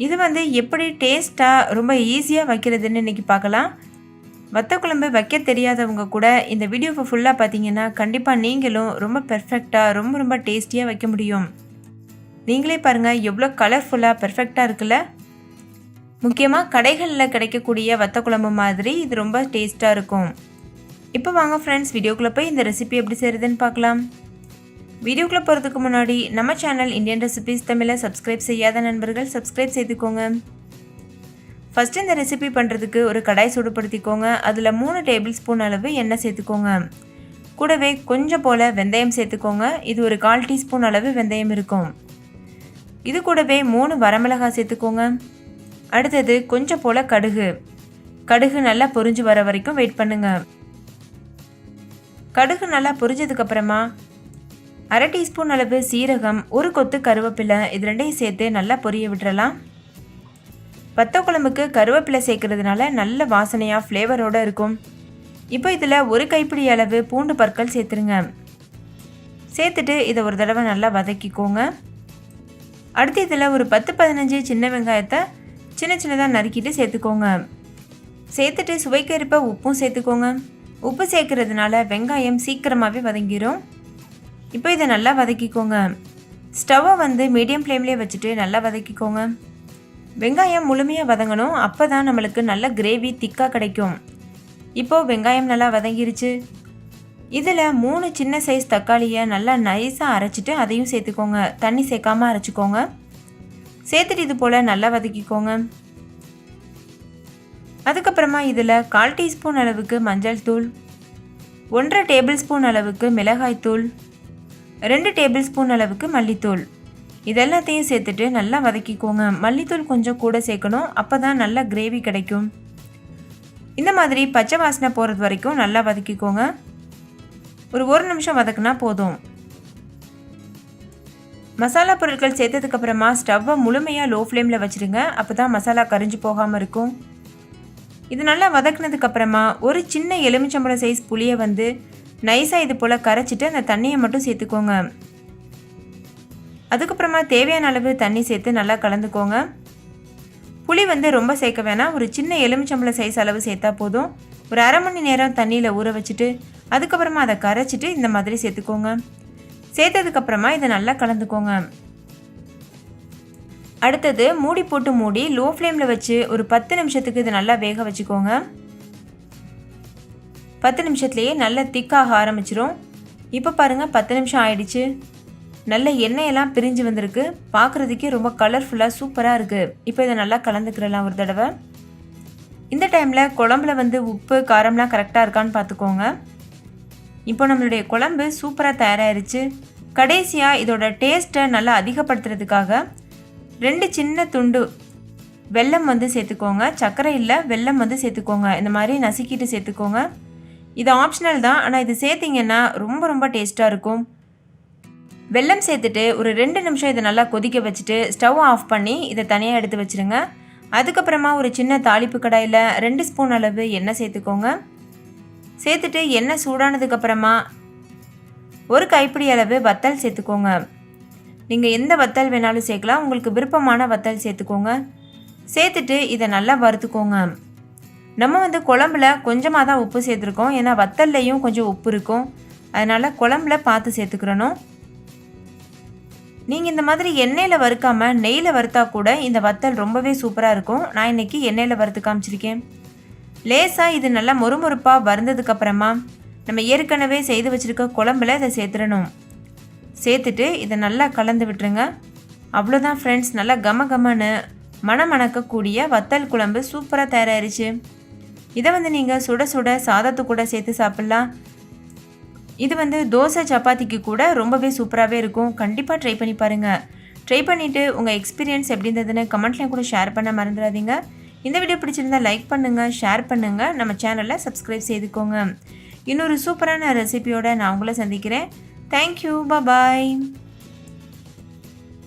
இது வந்து எப்படி டேஸ்ட்டாக ரொம்ப ஈஸியாக வைக்கிறதுன்னு இன்றைக்கி பார்க்கலாம். வத்த குழம்பு வைக்க தெரியாதவங்க கூட இந்த வீடியோவை ஃபுல்லாக பார்த்தீங்கன்னா கண்டிப்பாக நீங்களும் ரொம்ப பெர்ஃபெக்டாக ரொம்ப டேஸ்டியாக வைக்க முடியும். நீங்களே பாருங்கள் எவ்வளோ கலர்ஃபுல்லாக பெர்ஃபெக்டாக இருக்குல்ல. முக்கியமாக கடைகளில் கிடைக்கக்கூடிய வத்த குழம்பு மாதிரி இது ரொம்ப டேஸ்ட்டாக இருக்கும். இப்போ வாங்க ஃப்ரெண்ட்ஸ், வீடியோக்குள்ளே போய் இந்த ரெசிபி எப்படி செய்கிறதுன்னு பார்க்கலாம். வீடியோக்குள்ளே போகிறதுக்கு முன்னாடி நம்ம சேனல் இந்தியன் ரெசிபிஸ் தமிழை சப்ஸ்கிரைப் செய்யாத நண்பர்கள் சப்ஸ்கிரைப் செய்துக்கோங்க. ஃபஸ்ட்டு இந்த ரெசிபி பண்ணுறதுக்கு ஒரு கடாய் சூடுபடுத்திக்கோங்க. அதில் 3 டேபிள் ஸ்பூன் அளவு எண்ணெய் சேர்த்துக்கோங்க. கூடவே கொஞ்சம் போல் வெந்தயம் சேர்த்துக்கோங்க. இது ஒரு 1/4 டீஸ்பூன் அளவு வெந்தயம் இருக்கும். இது கூடவே 3 வரமிளகாய் சேர்த்துக்கோங்க. அடுத்தது கொஞ்சம் போல் கடுகு நல்லா பொரிஞ்சு வர வரைக்கும் வெயிட் பண்ணுங்கள். கடுகு நல்லா பொரிஞ்சதுக்கப்புறமா 1/2 டீஸ்பூன் அளவு சீரகம், ஒரு கொத்து கருவேப்பிலை, இது ரெண்டையும் சேர்த்து நல்லா பொரிய விட்டுறலாம். வத்த குழம்புக்கு கருவேப்பிலை சேர்க்கறதுனால நல்ல வாசனையாக ஃப்ளேவரோடு இருக்கும். இப்போ இதில் ஒரு கைப்பிடி அளவு பூண்டு பற்கள் சேர்த்துருங்க. சேர்த்துட்டு இதை ஒரு தடவை நல்லா வதக்கிக்கோங்க. அடுத்து இதில் ஒரு 10-15 சின்ன வெங்காயத்தை சின்னதாக நறுக்கிட்டு சேர்த்துக்கோங்க. சேர்த்துட்டு சுவைக்கேற்ப உப்பும் சேர்த்துக்கோங்க. உப்பு சேர்க்கறதுனால வெங்காயம் சீக்கிரமாகவே வதங்கிடும். இப்போ இதை நல்லா வதக்கிக்கோங்க. ஸ்டவ்வை வந்து மீடியம் ஃப்ளேம்லேயே வச்சுட்டு நல்லா வதக்கிக்கோங்க. வெங்காயம் முழுமையாக வதங்கணும், அப்போ தான் நம்மளுக்கு நல்ல கிரேவி திக்காக கிடைக்கும். இப்போது வெங்காயம் நல்லா வதங்கிருச்சு. இதில் 3 சின்ன சைஸ் தக்காளியை நல்லா நைஸாக அரைச்சிட்டு அதையும் சேர்த்துக்கோங்க. தண்ணி சேர்க்காமல் அரைச்சிக்கோங்க. சேர்த்துட்டு இது போல் நல்லா வதக்கிக்கோங்க. அதுக்கப்புறமா இதில் 1/4 டீஸ்பூன் அளவுக்கு மஞ்சள் தூள், 1/2 டேபிள் ஸ்பூன் அளவுக்கு மிளகாய் தூள், 2 டேபிள் ஸ்பூன் அளவுக்கு மல்லித்தூள், இதெல்லாத்தையும் சேர்த்துட்டு நல்லா வதக்கிக்கோங்க. மல்லித்தூள் கொஞ்சம் கூட சேர்க்கணும், அப்போ தான் நல்லா கிரேவி கிடைக்கும். இந்த மாதிரி பச்சை வாசனை போகிறது வரைக்கும் நல்லா வதக்கிக்கோங்க. ஒரு 1 நிமிஷம் வதக்குனா போதும். மசாலா பொருட்கள் சேர்த்ததுக்கப்புறமா ஸ்டவ்வை முழுமையாக லோ ஃப்ளேமில் வச்சுருங்க. அப்போ தான் மசாலா கரிஞ்சு போகாமல் இருக்கும். இது நல்லா வதக்குனதுக்கப்புறமா ஒரு சின்ன எலுமிச்சம்பழம் சைஸ் புளியை வந்து நைஸாக இது போல் கரைச்சிட்டு அந்த தண்ணியை மட்டும் சேர்த்துக்கோங்க. அதுக்கப்புறமா தேவையான அளவு தண்ணி சேர்த்து நல்லா கலந்துக்கோங்க. புளி வந்து ரொம்ப சேர்க்க வேணாம், ஒரு சின்ன எலுமிச்சம்பழம் சைஸ் அளவு சேர்த்தா போதும். ஒரு 1/2 மணி நேரம் தண்ணியில் ஊற வச்சுட்டு அதுக்கப்புறமா அதை கரைச்சிட்டு இந்த மாதிரி சேர்த்துக்கோங்க. சேர்த்ததுக்கப்புறமா இதை நல்லா கலந்துக்கோங்க. அடுத்தது மூடி லோ ஃப்ளேமில் வச்சு ஒரு 10 நிமிஷத்துக்கு இது நல்லா வேக வச்சுக்கோங்க. 10 நிமிஷத்துலேயே நல்லா திக்காக ஆரம்பிச்சிரும். இப்போ பாருங்கள் 10 நிமிஷம் ஆயிடுச்சு. நல்ல எண்ணெயெல்லாம் பிரிஞ்சு வந்திருக்கு. பார்க்குறதுக்கே ரொம்ப கலர்ஃபுல்லாக சூப்பராக இருக்குது. இப்போ இதை நல்லா கலந்துக்கிறலாம் ஒரு தடவை. இந்த டைமில் குழம்புல வந்து உப்பு காரம்லாம் கரெக்டாக இருக்கான்னு பார்த்துக்கோங்க. இப்போ நம்மளுடைய குழம்பு சூப்பராக தயாராகிருச்சு. கடைசியாக இதோட டேஸ்ட்டை நல்லா அதிகப்படுத்துறதுக்காக 2 சின்ன துண்டு வெல்லம் வந்து சேர்த்துக்கோங்க. சர்க்கரை இல்லை, வெல்லம் வந்து சேர்த்துக்கோங்க. இந்த மாதிரி நசுக்கிட்டு சேர்த்துக்கோங்க. இது ஆப்ஷனல் தான், ஆனால் இது சேர்த்திங்கன்னா ரொம்ப டேஸ்ட்டாக இருக்கும். வெல்லம் சேர்த்துட்டு ஒரு 2 நிமிஷம் இதை நல்லா கொதிக்க வச்சுட்டு ஸ்டவ் ஆஃப் பண்ணி இதை தனியாக எடுத்து வச்சுருங்க. அதுக்கப்புறமா ஒரு சின்ன தாளிப்பு கடாயில் 2 ஸ்பூன் அளவு எண்ணெய் சேர்த்துக்கோங்க. சேர்த்துட்டு எண்ணெய் சூடானதுக்கப்புறமா ஒரு கைப்பிடி அளவு வத்தல் சேர்த்துக்கோங்க. நீங்கள் எந்த வத்தல் வேணாலும் சேர்க்கலாம், உங்களுக்கு விருப்பமான வத்தல் சேர்த்துக்கோங்க. சேர்த்துட்டு இதை நல்லா வறுத்துக்கோங்க. நம்ம வந்து குழம்புல கொஞ்சமாக தான் உப்பு சேர்த்துருக்கோம், ஏன்னா வத்தல்லையும் கொஞ்சம் உப்பு இருக்கும். அதனால் குழம்புல பார்த்து சேர்த்துக்கிறணும். நீங்கள் இந்த மாதிரி எண்ணெயில் வறுக்காமல் நெய்யில் வறுத்தா கூட இந்த வத்தல் ரொம்பவே சூப்பராக இருக்கும். நான் இன்றைக்கி எண்ணெயில் வறுத்து காமிச்சிருக்கேன். லேசாக இது நல்லா மொறுமொறுப்பாக வறுந்ததுக்கப்புறமா நம்ம ஏற்கனவே செய்து வச்சுருக்க குழம்புல இதை சேர்த்துடணும். சேர்த்துட்டு இதை நல்லா கலந்து விட்டுருங்க. அவ்வளோதான் ஃப்ரெண்ட்ஸ், நல்லா கமன்னு மணக்கக்கூடிய வத்தல் குழம்பு சூப்பராக தயாராகிருச்சு. இதை வந்து நீங்கள் சுட சாதத்து கூட சேர்த்து சாப்பிட்லாம். இது வந்து தோசை சப்பாத்திக்கு கூட ரொம்பவே சூப்பராகவே இருக்கும். கண்டிப்பாக ட்ரை பண்ணி பாருங்கள். ட்ரை பண்ணிவிட்டு உங்கள் எக்ஸ்பீரியன்ஸ் எப்படி இருந்ததுன்னு கமெண்ட்லேயும் கூட ஷேர் பண்ண மறந்துடாதீங்க. இந்த வீடியோ பிடிச்சிருந்தால் லைக் பண்ணுங்கள், ஷேர் பண்ணுங்கள், நம்ம சேனலை சப்ஸ்கிரைப் செய்துக்கோங்க. இன்னொரு சூப்பரான ரெசிபியோடு நான் உங்களை சந்திக்கிறேன். தேங்க்யூ, பாய்.